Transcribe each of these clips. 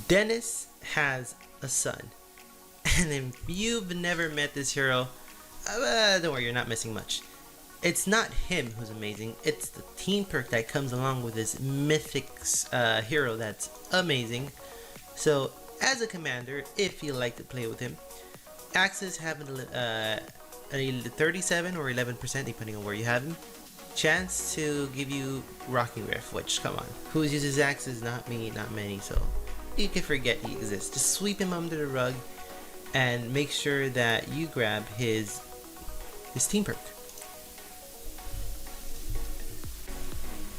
Dennis has a son. And if you've never met this hero, don't worry, you're not missing much. It's not him who's amazing, it's the team perk that comes along with this mythic hero that's amazing. So, as a commander, if you like to play with him, Axes have a 37 or 11%, depending on where you have him, chance to give you Rockin Rift, which, come on, who uses Axes? Not me, not many, so you can forget he exists. Just sweep him under the rug and make sure that you grab his team perk.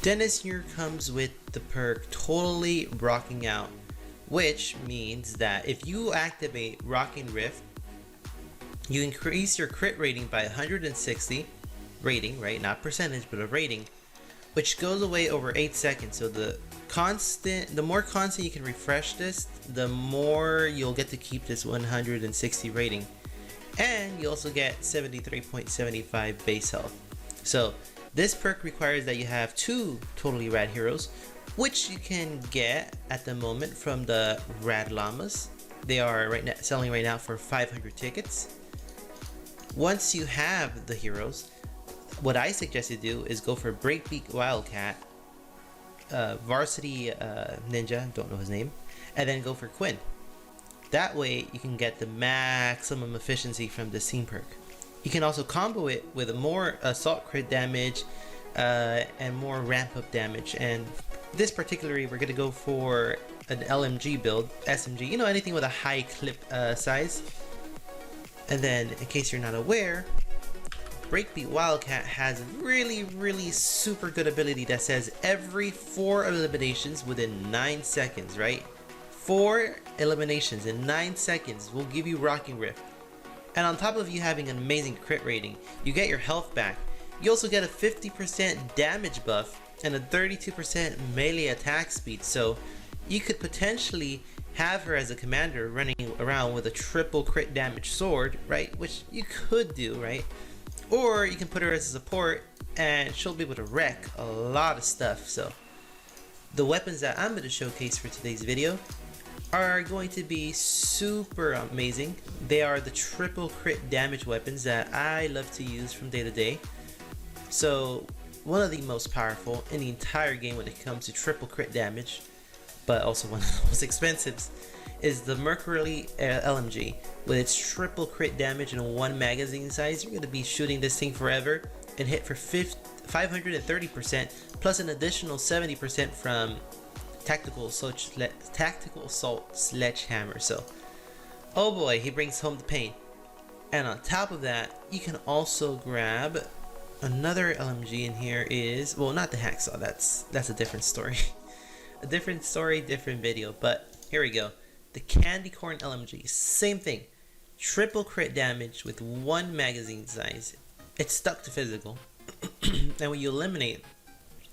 Dennis here comes with the perk Totally Rocking Out, which means that if you activate Rockin Rift, you increase your crit rating by 160 rating, right? Not percentage, but a rating, which goes away over 8 seconds. So the more constant you can refresh this, the more you'll get to keep this 160 rating. And you also get 73.75 base health. So this perk requires that you have 2 totally rad heroes, which you can get at the moment from the Rad Llamas. They are selling right now for 500 tickets. Once you have the heroes, what I suggest you do is go for Breakbeat Wildcat, Varsity Ninja, don't know his name, and then go for Quinn. That way you can get the maximum efficiency from the team perk. You can also combo it with more assault crit damage and more ramp up damage. And this particularly, we're gonna go for an LMG build, SMG, you know, anything with a high clip size. And then, in case you're not aware, Breakbeat Wildcat has a really super good ability that says every 4 eliminations within 9 seconds, right? 4 eliminations in 9 seconds will give you Rockin Rift. And on top of you having an amazing crit rating, you get your health back. You also get a 50% damage buff and a 32% melee attack speed. So you could potentially have her as a commander running around with a triple crit damage sword, right? Which you could do, right? Or you can put her as a support and she'll be able to wreck a lot of stuff. So the weapons that I'm going to showcase for today's video are going to be super amazing. They are the triple crit damage weapons that I love to use from day to day. So one of the most powerful in the entire game when it comes to triple crit damage, but also one of the most expensive, is the Mercury LMG. With its triple crit damage and 1 magazine size, you're going to be shooting this thing forever and hit for 530% plus an additional 70% from Tactical Assault Sledgehammer. So, oh boy, he brings home the pain. And on top of that, you can also grab another LMG in here is, well, not the Hacksaw, that's a different story. A different story, different video, but here we go. The Candy Corn LMG, same thing. Triple crit damage with 1 magazine size. It's stuck to physical. And when you eliminate,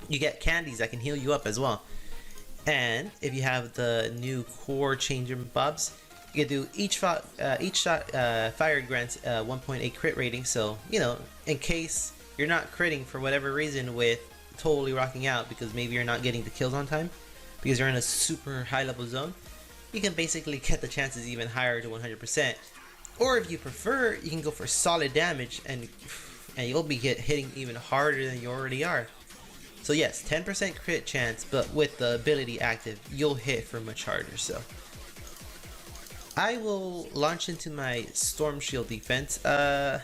you get candies that can heal you up as well. And if you have the new core changer bobs, you can do each shot fired grants 1.8 crit rating. So, you know, in case you're not critting for whatever reason with Totally Rocking Out, because maybe you're not getting the kills on time because you're in a super high level zone, you can basically get the chances even higher to 100%. Or if you prefer, you can go for solid damage and you'll be hitting even harder than you already are. So yes, 10% crit chance, but with the ability active, you'll hit for much harder. So I will launch into my Storm Shield defense. I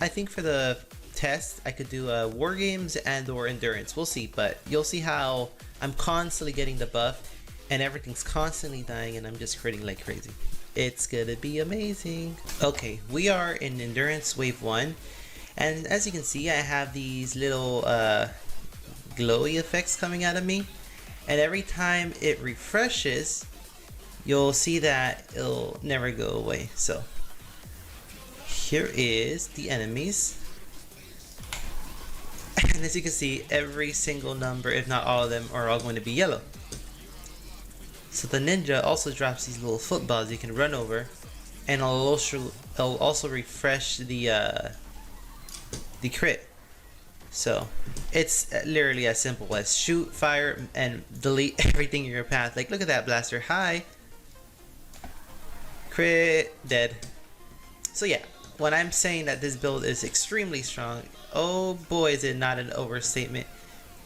think for the test, I could do War Games and or Endurance. We'll see, but you'll see how I'm constantly getting the buff and everything's constantly dying and I'm just critting like crazy. It's gonna be amazing. Okay, we are in Endurance Wave 1. And as you can see, I have these little glowy effects coming out of me. And every time it refreshes, you'll see that it'll never go away. So here is the enemies. And as you can see, every single number, if not all of them, are all going to be yellow. So the ninja also drops these little footballs you can run over, and it'll also refresh the crit. So it's literally as simple as shoot, fire, and delete everything in your path. Like, look at that blaster. Hi. Crit, dead. So yeah, when I'm saying that this build is extremely strong, oh boy, is it not an overstatement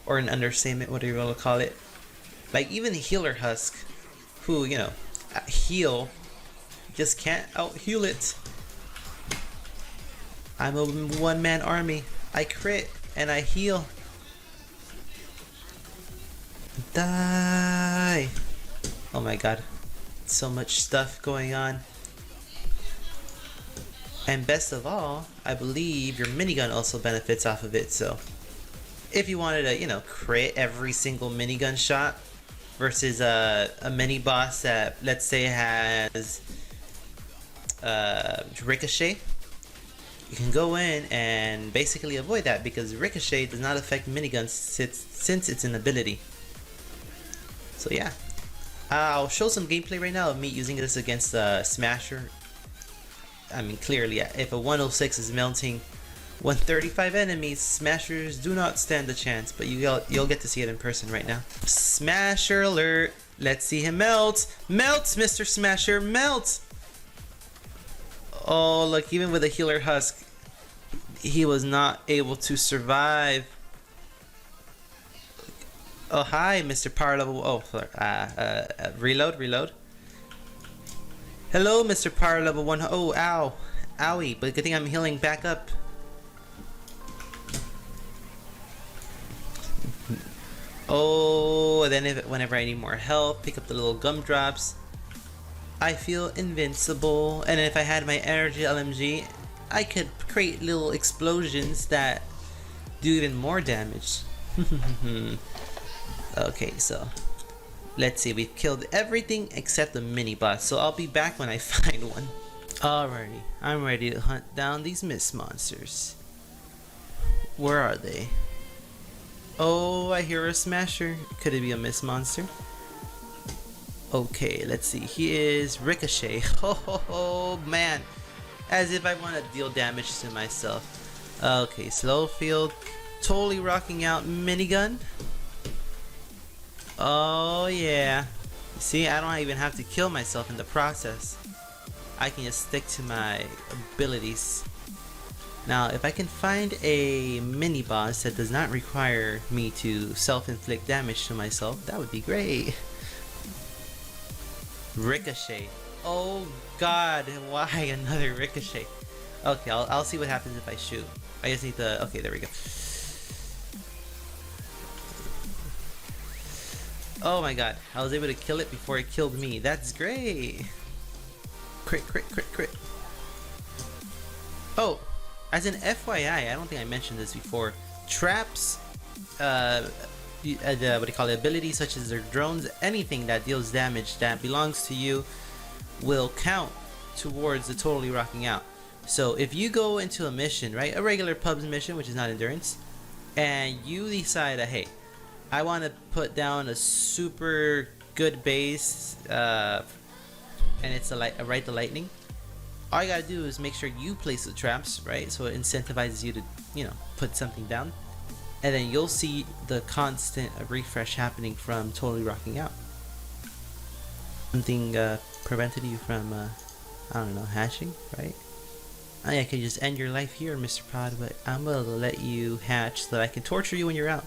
or an understatement, whatever you want to call it. Like even Healer Husk, who, you know, heal, just can't out heal it. I'm a one-man army. I crit and I heal. Die. Oh my god. So much stuff going on. And best of all, I believe your minigun also benefits off of it. So if you wanted to, you know, crit every single minigun shot versus a mini boss that, let's say, has Ricochet, you can go in and basically avoid that because Ricochet does not affect miniguns since it's an ability. So yeah, I'll show some gameplay right now of me using this against Smasher. I mean, clearly, if a 106 is melting 135 enemies, Smashers do not stand a chance, but you'll get to see it in person right now. Smasher alert! Let's see him melt! Melt, Mr. Smasher, melt! Oh, look, even with a Healer Husk, he was not able to survive. Oh, hi, Mr. Power Level. Oh, reload. Hello, Mr. Power Level 1. Oh, ow. Owie, but good thing I'm healing back up. Oh, then whenever I need more health, pick up the little gumdrops. I feel invincible. And if I had my energy LMG, I could create little explosions that do even more damage. Okay, so let's see. We've killed everything except the mini boss. So I'll be back when I find one. Alrighty, I'm ready to hunt down these mist monsters. Where are they? Oh, I hear a Smasher. Could it be a mist monster? Okay, let's see. He is Ricochet. Oh man, as if I want to deal damage to myself. Okay, slow field, totally rocking out minigun. Oh yeah. See, I don't even have to kill myself in the process. I can just stick to my abilities. Now, if I can find a mini boss that does not require me to self-inflict damage to myself, that would be great. Ricochet. Oh god, why another Ricochet? Okay, I'll see what happens if I shoot. I just need to... Okay, there we go. Oh my god, I was able to kill it before it killed me. That's great. Crit. Oh, as an FYI, I don't think I mentioned this before. Traps, what do you call it? Abilities such as their drones, anything that deals damage that belongs to you will count towards the totally rocking out. So if you go into a mission, right, a regular pubs mission, which is not endurance, and you decide that, hey, I want to put down a super good base, and it's a Ride the Lightning. All you gotta do is make sure you place the traps, right? So it incentivizes you to, you know, put something down, and then you'll see the constant refresh happening from totally rocking out. Something prevented you from, I don't know, hatching, right? I could just end your life here, Mr. Pod, but I'm gonna let you hatch so that I can torture you when you're out.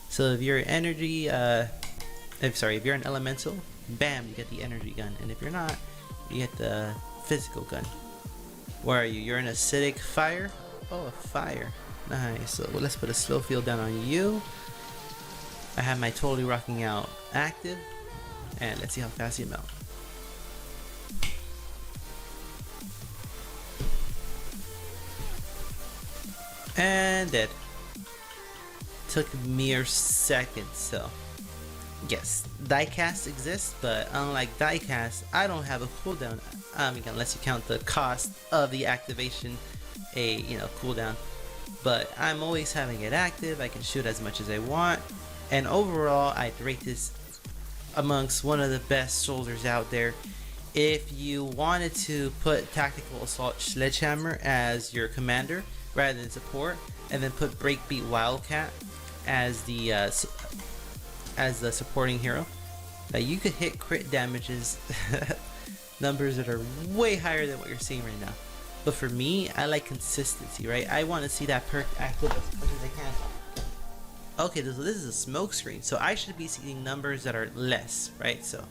So if you're energy, if you're an elemental, bam, you get the energy gun, and if you're not, you get the physical gun. Where are you? You're an acidic fire? Oh, a fire. Nice. So let's put a slow field down on you. I have my totally rocking out active, and let's see how fast you melt. And dead. Took mere seconds. So yes, diecast exists, but unlike diecast, I don't have a cooldown. I mean, unless you count the cost of the activation, a cooldown. But I'm always having it active. I can shoot as much as I want, and overall, I'd rate this amongst one of the best soldiers out there. If you wanted to put Tactical Assault Sledgehammer as your commander rather than support, and then put Breakbeat Wildcat as the supporting hero, you could hit crit damages numbers that are way higher than what you're seeing right now. But for me, I like consistency, right? I want to see that perk active as much as I can. Okay, this is a smoke screen, so I should be seeing numbers that are less, right? So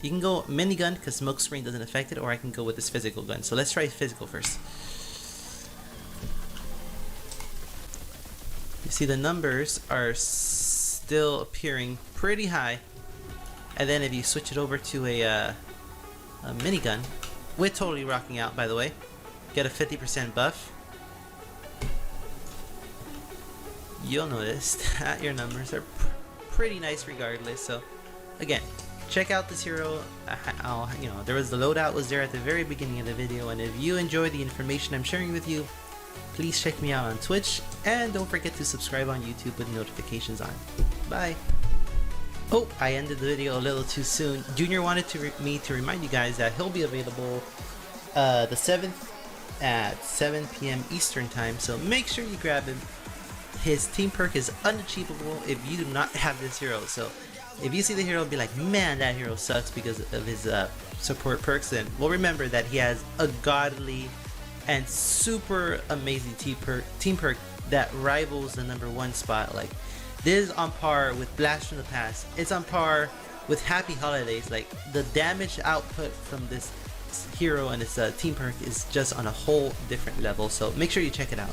you can go minigun because smoke screen doesn't affect it, or I can go with this physical gun. So let's try physical first. You see the numbers are still appearing pretty high, and then if you switch it over to a minigun, with totally rocking out, by the way, get a 50% buff. You'll notice that your numbers are pretty nice regardless. So again, check out this hero. There was the loadout was there at the very beginning of the video, and if you enjoy the information I'm sharing with you, please check me out on Twitch, and don't forget to subscribe on YouTube with notifications on. Bye. Oh, I ended the video a little too soon. Junior wanted me to remind you guys that he'll be available the 7th at 7 p.m. Eastern time, so make sure you grab him. His team perk is unachievable if you do not have this hero. So if you see the hero, be like, man, that hero sucks because of his support perks. Then well, remember that he has a godly and super amazing team perk that rivals the #1 spot. Like, this is on par with Blast from the Past. It's on par with Happy Holidays. Like, the damage output from this hero and its team perk is just on a whole different level. So make sure you check it out.